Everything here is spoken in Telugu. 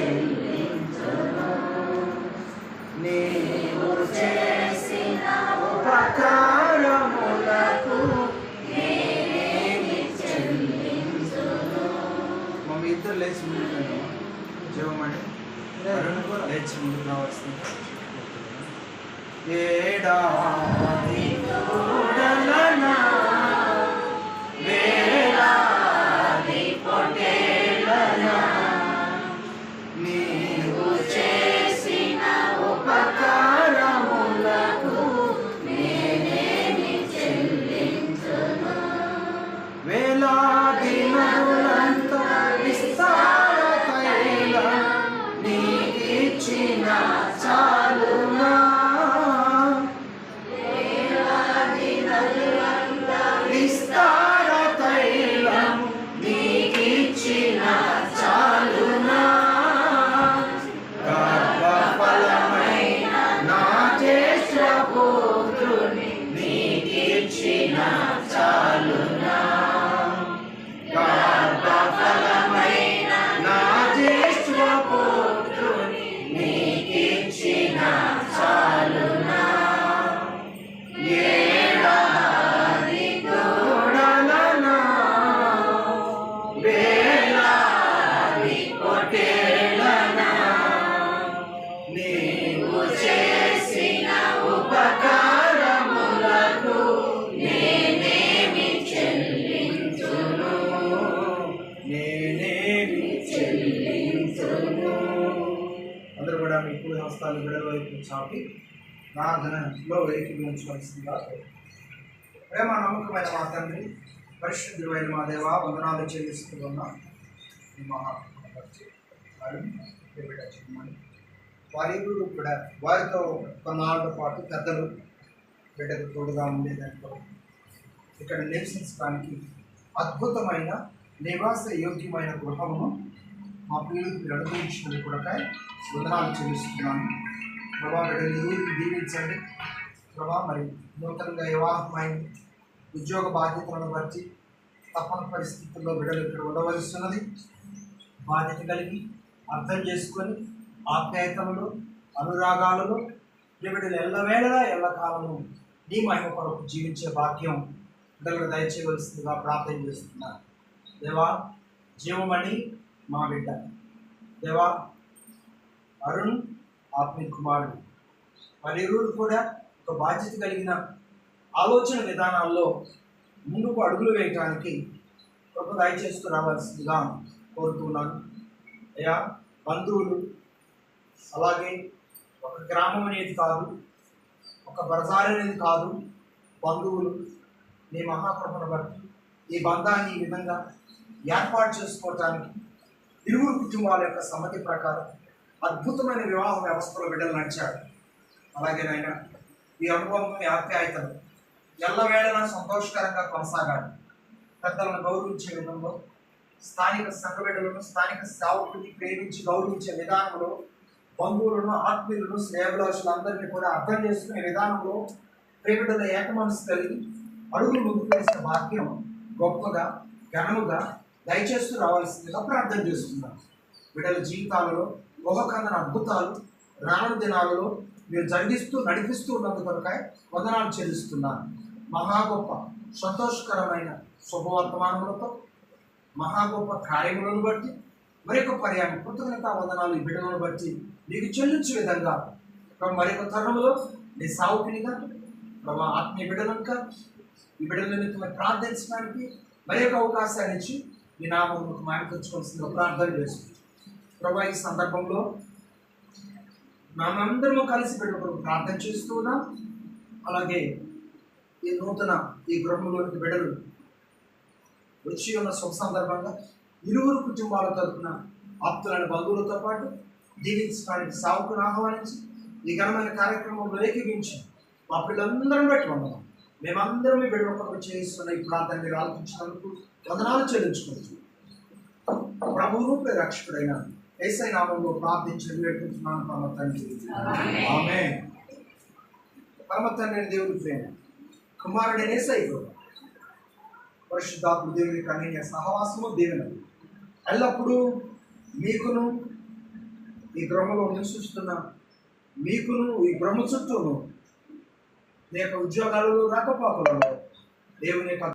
చెల్లించును. నీవు చేసిన ఉపకారములకు నేనేమి చెల్లించును. మమ్మీ ఇద్దరు లేచి ముందుకు జీవమని లేచి ముందుకు రావాల్సింది. ఏడాది కూడలనా వేలాది పొట్టేళ్ళనా నీవు చేసిన ఉపకారములకు నేనేమి చెల్లించును. వేలాది నదులంత విస్తార తైలం నీకిచ్చిన చాలునా. విస్తార తైలం నీకిచ్చిన చాలునా. గర్భఫలమైన నా జ్యేష్ఠపుత్రుని నీకిచ్చిన చాలునా. గర్భఫలమైన నా జ్యేష్ఠపుత్రుని నీకిచ్చిన చాలునా. ఏడాది కూడలనా వేలాది పొట్టేళ్ళనా నీవు చేసిన ఉపకారములకు నేనేమి చెల్లించును. నేనేమి చెల్లించును. అందరూ కూడా మీ కుడి హస్తాలు విడల వైపు చాపి ప్రార్థనలో ఏకీభవించవలసిందిగా ప్రేమ నమ్మకమైన మా తండ్రి, పరిశుద్ధుడైన మా దేవ, వందనాలు చెల్లిస్తున్నా. ఈ వారి కూడా వారితో కొన్నాళ్ళ పాటు పెద్దలు బిడ్డకు తోడుగా ఉండేదాంట్లో ఇక్కడ నివసించడానికి అద్భుతమైన నివాస యోగ్యమైన గృహమును మా పిల్లలకు అనుభవించినందుకు కూడా వందనాలు చెల్లిస్తున్నాను. ప్రభా బిడ్డలు దీవించండి ప్రభా. మరి నూతనంగా వివాహమైన ఉద్యోగ బాధ్యతలను బట్టి తప్పని పరిస్థితుల్లో బిడ్డలు ఇక్కడ ఉండవలసినది. బాధ్యత కలిగి అర్థం చేసుకొని ఆప్యాయతలలో అనురాగాలలో బిడ్డలు ఎల్లవేళలా ఎల్లకాలము నీ మహిమ కొరకు జీవించే భాగ్యం బిడ్డలకు దయచేయవలసిందిగా ప్రార్థన చేస్తున్నాను. దేవా జీవమణి మా బిడ్డ, దేవా అరుణ్ ఆత్మీయ కుమారుడు, వారిరువురు కూడా ఒక బాధ్యత కలిగిన ఆలోచన విధానాల్లో ముందుకు అడుగులు వేయటానికి గొప్ప దయచేస్తూ రావాల్సిందిగా కోరుతున్నాను. అయ్యా బంధువులు, అలాగే ఒక గ్రామం అనేది కాదు, ఒక బజార్ అనేది కాదు, బంధువులు నీ మహాకృపను బట్టి ఈ బంధాన్ని ఈ విధంగా ఏర్పాటు చేసుకోవటానికి ఇరువురు కుటుంబాల యొక్క సమ్మతి ప్రకారం అద్భుతమైన వివాహ వ్యవస్థలో బిడ్డలు నడిచారు. అలాగే నాయన ఈ అనుభవం ఆప్యాయతలు ఎల్లవేళలా సంతోషకరంగా కొనసాగాలి. పెద్దలను గౌరవించే విధంలో, స్థానిక సంఘ బిడ్డలను, స్థానిక సేవకుడిని ప్రేమించి గౌరవించే విధానంలో, బంధువులను, ఆత్మీయులను, శ్రేయభిలాషులందరినీ కూడా అర్థం చేసుకునే విధానంలో ప్రేమిడల ఏక మనసు కలిగి అడుగులు ముందుకు వేసిన భాగ్యం గొప్పగా ఘనముగా దయచేస్తూ రావాల్సిందిగా ప్రార్థన చేస్తున్నాను. బిడ్డల జీవితాలలో ఊహకందన అద్భుతాలు రానున్న దినాలలో మీరు జరిగిస్తూ నడిపిస్తూ ఉన్నందుకు కనుక వందనాలు చెల్లిస్తున్నాను. మహా గొప్ప సంతోషకరమైన శుభవర్తమానములతో, మహా గొప్ప కార్యములను బట్టి మరొక పర్యాయం కృతజ్ఞతా వందనాలు ఈ బిడ్డలను బట్టి నీకు చెల్లించే విధంగా మరొక తరుణంలో నీ సావుకునిగా ప్రభా ఆత్మీయ బిడ్డలనుక ఈ బిడ్డల నిమిత్తమై ప్రార్థించడానికి మరొక అవకాశాన్ని ఇచ్చి నీ నామముకు మాయకొచ్చుకోవాల్సిందిగా ప్రార్థన చేస్తుంది. ప్రభా ఈ సందర్భంలో మేమందరము కలిసి బిడ్డలకు ప్రార్థన చేస్తూ ఉన్నాం. అలాగే ఈ నూతన ఈ గృహంలోనికి బిడ్డలు వచ్చి ఉన్న శుభ సందర్భంగా ఇరువురు కుటుంబాల తరఫున ఆప్తులైన బంధువులతో పాటు దీవించడానికి సావుకును ఆహ్వానించి ఈ ఘనమైన కార్యక్రమంలో ఏకీవించి మా పిల్లలందరం బట్టి వందనం. మేమందరం మీ బిడ్డ కొరకు చేయిస్తున్న ఈ ప్రార్థన మీరు ఆలోచించినందుకు వందనాలు చెల్లించుకుంటున్నాం. ప్రభువును రక్షకుడైన యేసయ్య నామములో ప్రార్థించి వేడుకుంటున్నాను పరమ తండ్రి, ఆమేన్. పరమ తండ్రి దేవుని ప్రేమ, కుమారుడైన యేసయ్య కృప, పరిశుద్ధాత్మ దేవుని కన్య సహవాసము దీవెనలు ఎల్లప్పుడూ మీకును ఈ గృహంలో నివసిస్తున్న మీకును, ఈ గృహం చుట్టూను, మీ యొక్క ఉద్యోగాలలో రాకపోకలలో దేవుని యొక్క